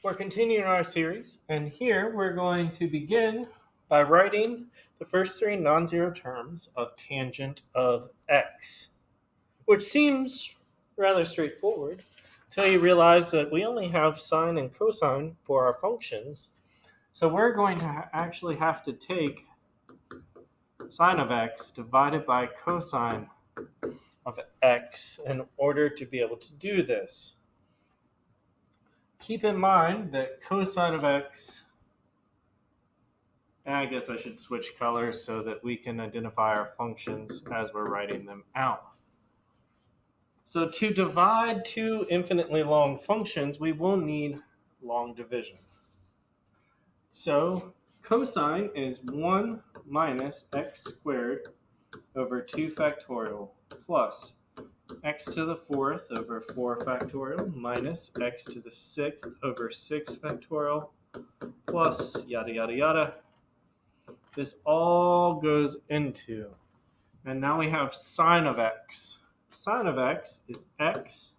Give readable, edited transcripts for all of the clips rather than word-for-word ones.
We're continuing our series, and here we're going to begin by writing the first three non-zero terms of tangent of x, which seems rather straightforward until you realize that we only have sine and cosine for our functions. So we're going to actually have to take sine of x divided by cosine of x in order to be able to do this. Keep in mind that cosine of x, and I guess I should switch colors so that we can identify our functions as we're writing them out. So to divide two infinitely long functions, we will need long division. So cosine is 1 minus x squared over 2 factorial plus x to the fourth over 4 factorial minus x to the sixth over 6 factorial plus yada yada yada. This all goes into, and now we have sine of x. Sine of x is x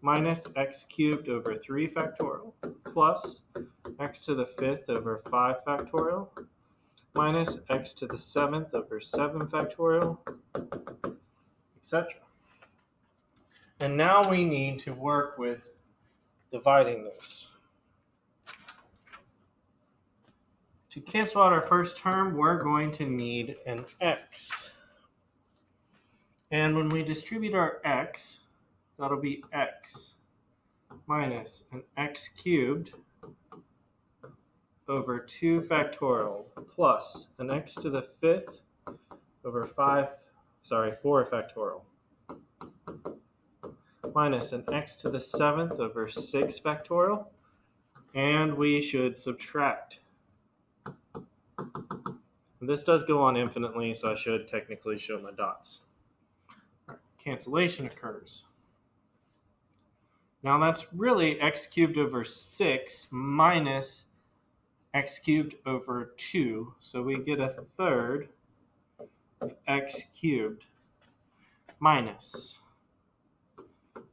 minus x cubed over 3 factorial plus x to the fifth over 5 factorial minus x to the seventh over 7 factorial, etc. And now we need to work with dividing this. To cancel out our first term, we're going to need an x. And when we distribute our x, that'll be x minus an x cubed over 2 factorial plus an x to the fifth over 4 factorial minus an x to the seventh over 6 factorial, and we should subtract. And this does go on infinitely, so I should technically show my dots. Cancellation occurs. Now that's really x cubed over 6 minus x cubed over 2. So we get a third of x cubed minus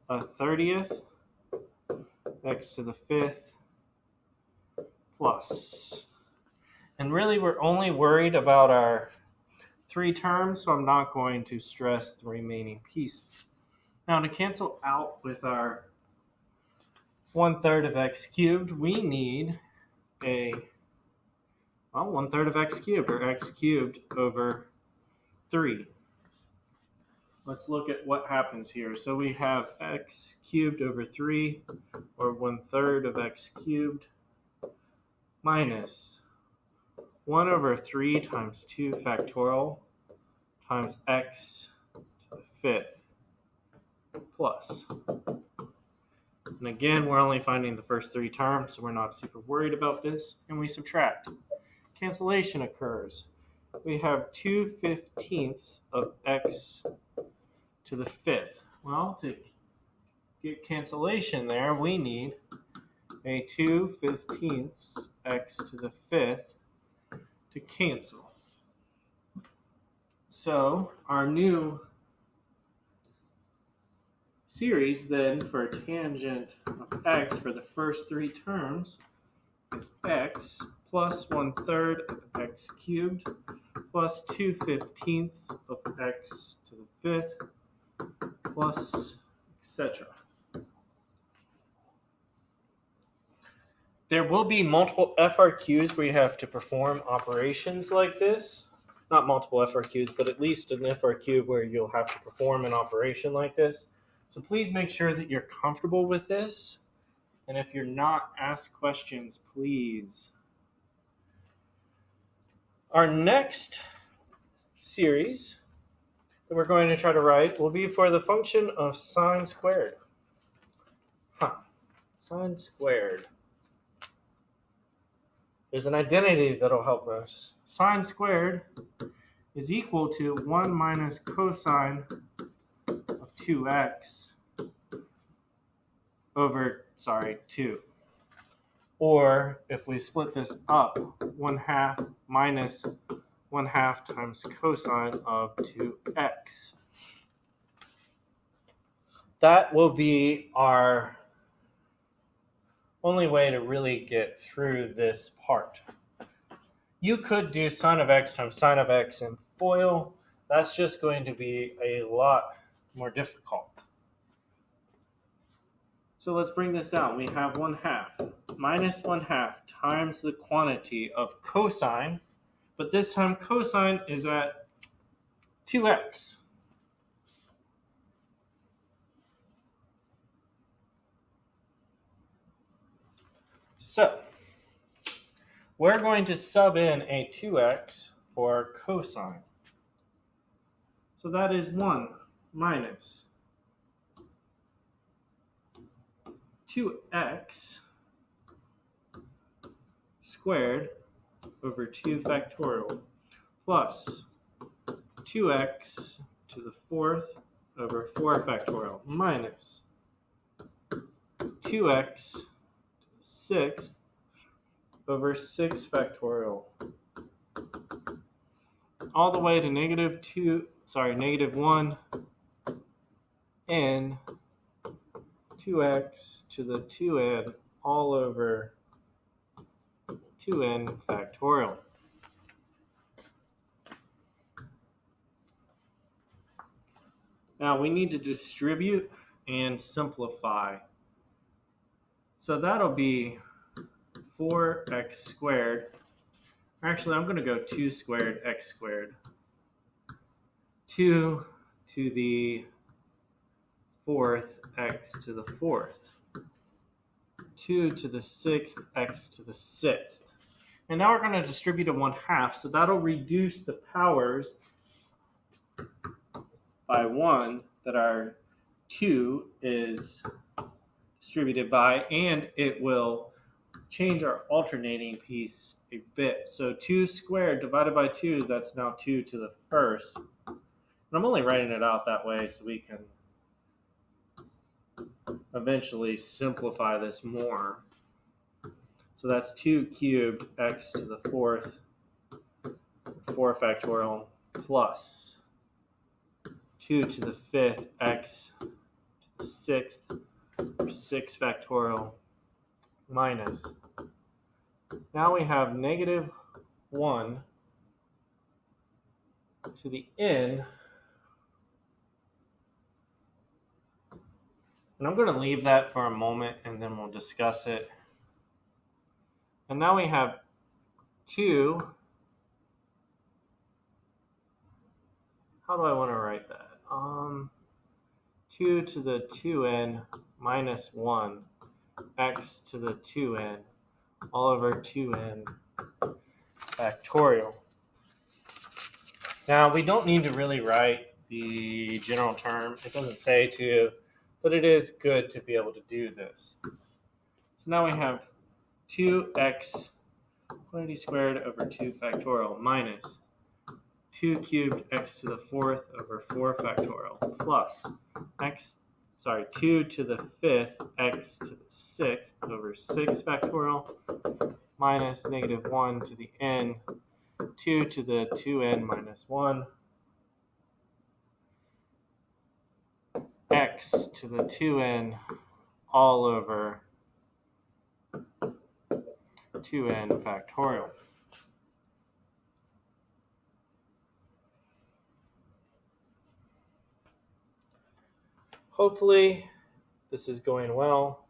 a 30th x to the fifth plus. And really we're only worried about our 3 terms, so I'm not going to stress the remaining pieces. Now to cancel out with our 1/3 of x cubed, we need a 1/3 of x cubed, or x cubed over 3. Let's look at what happens here. So we have x cubed over 3, or 1/3 of x cubed, minus 1 over 3 times 2 factorial times x to the fifth plus. And again, we're only finding the first 3 terms, so we're not super worried about this. And we subtract. Cancellation occurs. We have 2/15 of x to the fifth. Well, to get cancellation there, we need a 2/15 x to the fifth to cancel. So our new series then for tangent of x for the first 3 terms is x plus 1/3 of x cubed plus 2/15 of x to the fifth plus etc. There will be multiple FRQs where you have to perform operations like this. Not multiple FRQs, but at least an FRQ where you'll have to perform an operation like this. So please make sure that you're comfortable with this. And if you're not, ask questions, please. Our next series that we're going to try to write will be for the function of sine squared. Sine squared. There's an identity that'll help us. Sine squared is equal to 1 minus cosine of 2x over, 2. Or if we split this up, 1/2 minus 1/2 times cosine of 2x. That will be our only way to really get through this part. You could do sine of x times sine of x in FOIL. That's just going to be a lot more difficult. So let's bring this down. We have 1/2 minus 1/2 times the quantity of cosine, but this time cosine is at 2x. So we're going to sub in a 2x for cosine. So that is 1 minus 2x squared over 2 factorial plus 2x to the 4th over 4 factorial minus 2x to the 6th over 6 factorial all the way to negative 1 n 2x to the 2n all over 2n factorial. Now we need to distribute and simplify. So that'll be 4x squared. Actually, I'm going to go 2 squared x squared. 2 to the 4th x to the 4th. 2 to the 6th x to the 6th. And now we're going to distribute a 1/2, so that'll reduce the powers by 1 that our 2 is distributed by, and it will change our alternating piece a bit. So 2 squared divided by 2, that's now 2 to the 1st. And I'm only writing it out that way so we can eventually simplify this more. So that's 2 cubed x to the 4th, 4 factorial, plus 2 to the 5th x to the 6th, 6 factorial, minus. Now we have negative 1 to the n. And I'm going to leave that for a moment and then we'll discuss it. And now we have 2. How do I want to write that? 2 to the 2n minus 1 x to the 2n all over 2n factorial. Now we don't need to really write the general term. It doesn't say to, but it is good to be able to do this. So now we have 2x quantity squared over 2 factorial minus 2 cubed x to the 4th over 4 factorial plus 2 to the 5th x to the 6th over 6 factorial minus negative 1 to the n 2 to the 2n minus 1 x to the 2n all over 2n factorial. Hopefully this is going well.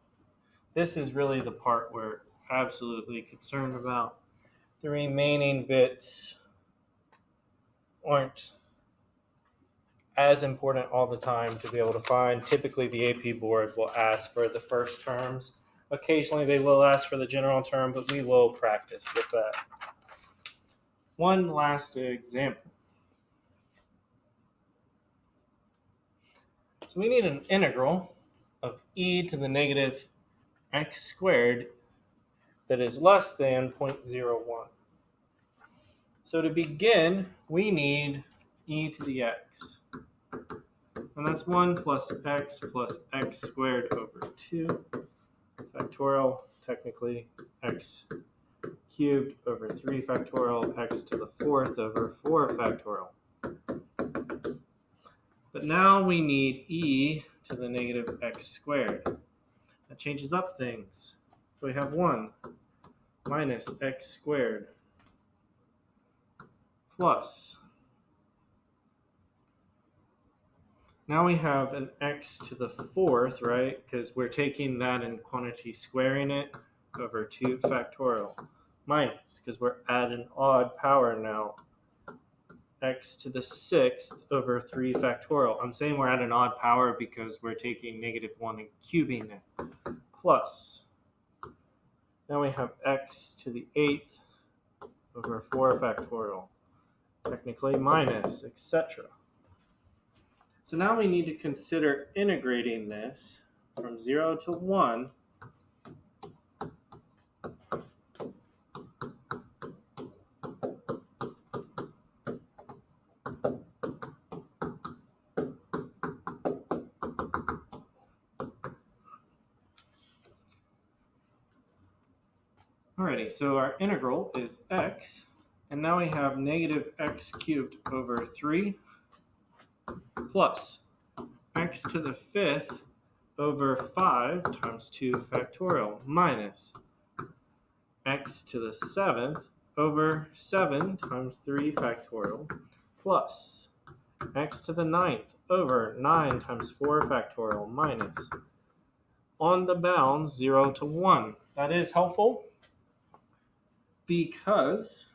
This is really the part we're absolutely concerned about. The remaining bits aren't as important all the time to be able to find. Typically the AP board will ask for the first terms. Occasionally they will ask for the general term, but we will practice with that. One last example. So we need an integral of e to the negative x squared that is less than 0.01. So to begin, we need e to the x. And that's 1 plus x squared over 2 factorial, technically x cubed over 3 factorial, x to the 4th over 4 factorial. But now we need e to the negative x squared. That changes up things. So we have 1 minus x squared plus. Now we have an x to the 4th, right? Because we're taking that in quantity squaring it over 2 factorial minus, because we're at an odd power now, x to the 6th over 3 factorial. I'm saying we're at an odd power because we're taking -1 and cubing it, plus. Now we have x to the 8th over 4 factorial, technically minus, etc. So now we need to consider integrating this from 0 to 1 . Alrighty, so our integral is x, and now we have -x cubed over 3 plus x to the 5th over 5 times 2 factorial minus x to the 7th over 7 times 3 factorial plus x to the 9th over 9 times 4 factorial minus on the bounds 0 to 1. That is helpful because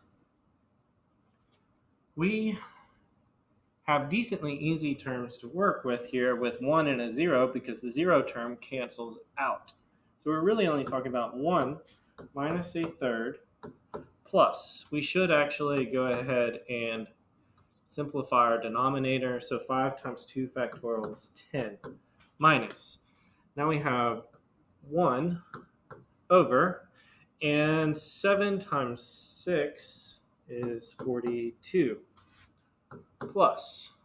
we have decently easy terms to work with here with 1 and a 0 because the 0 term cancels out. So we're really only talking about 1 minus a third plus. We should actually go ahead and simplify our denominator. So 5 times 2 factorial is 10 minus. Now we have 1 over, and 7 times 6 is 42 plus.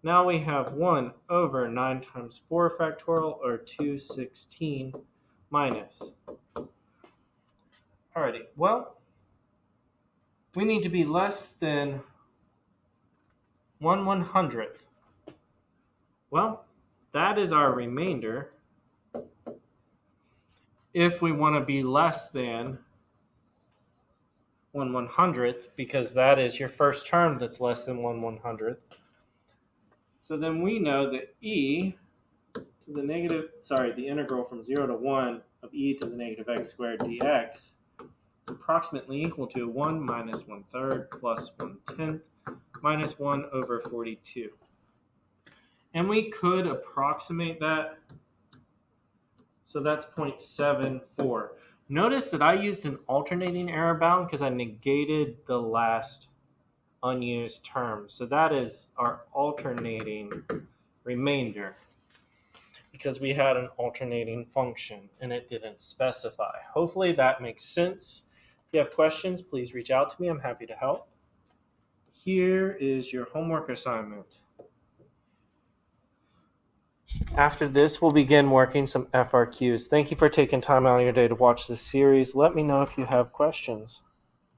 Now we have 1 over 9 times 4 factorial, or 216 minus. Alrighty, well, we need to be less than 1/100th. Well, that is our remainder. If we want to be less than 1/100th, because that is your first term that's less than 1/100th. So then we know that e to the the integral from 0 to 1 of e to the -x squared dx is approximately equal to 1 minus 1/3 plus 1/10 minus 1 over 42. And we could approximate that. So that's 0.74. Notice that I used an alternating error bound because I negated the last unused term. So that is our alternating remainder because we had an alternating function and it didn't specify. Hopefully that makes sense. If you have questions, please reach out to me. I'm happy to help. Here is your homework assignment. After this, we'll begin working some FRQs. Thank you for taking time out of your day to watch this series. Let me know if you have questions.